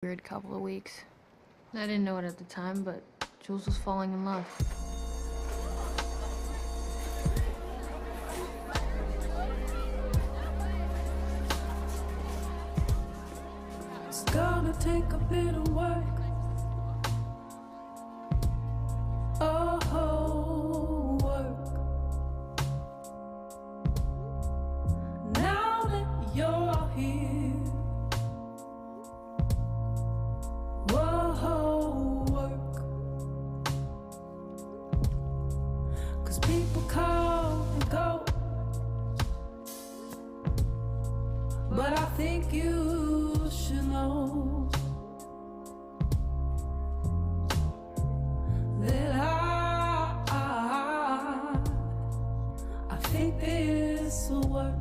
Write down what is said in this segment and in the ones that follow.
weird couple of weeks. I didn't know it at the time, but Jules was falling in love. It's gonna take a bit of work. Oh, work. Now that you're here, whoa, work. 'Cause people come and go, but I think you should know that I think this will work.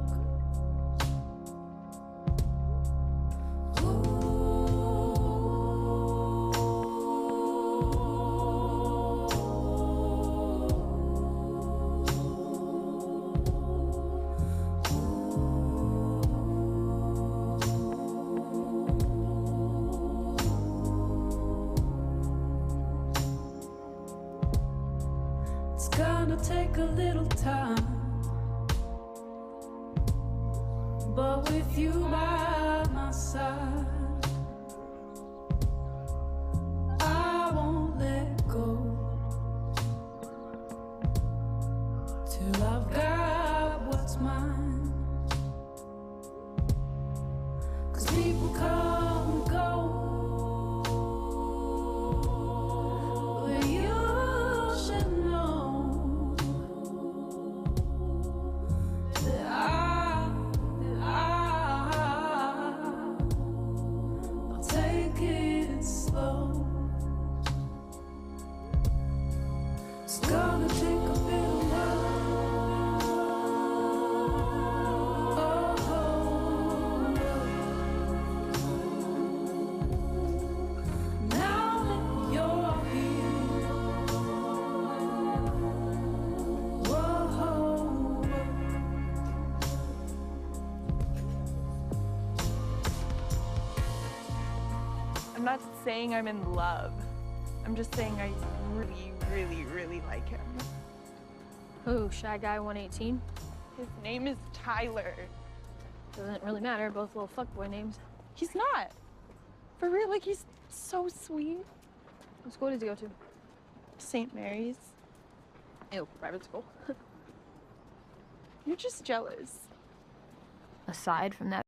It's gonna take a little time, but with you by my side, I won't let go till I've got what's mine. 'Cause people come and go, but you should know that I'll take it slow. It's gonna take a bit of work. Now that you're here, whoa, I'm not saying I'm in love. I'm just saying I really, really, really like him. Who, Shy Guy 118? His name is Tyler. Doesn't really matter, both little fuckboy names. He's not. For real, like, he's so sweet. What school does he go to? St. Mary's. Ew, private school. You're just jealous. Aside from that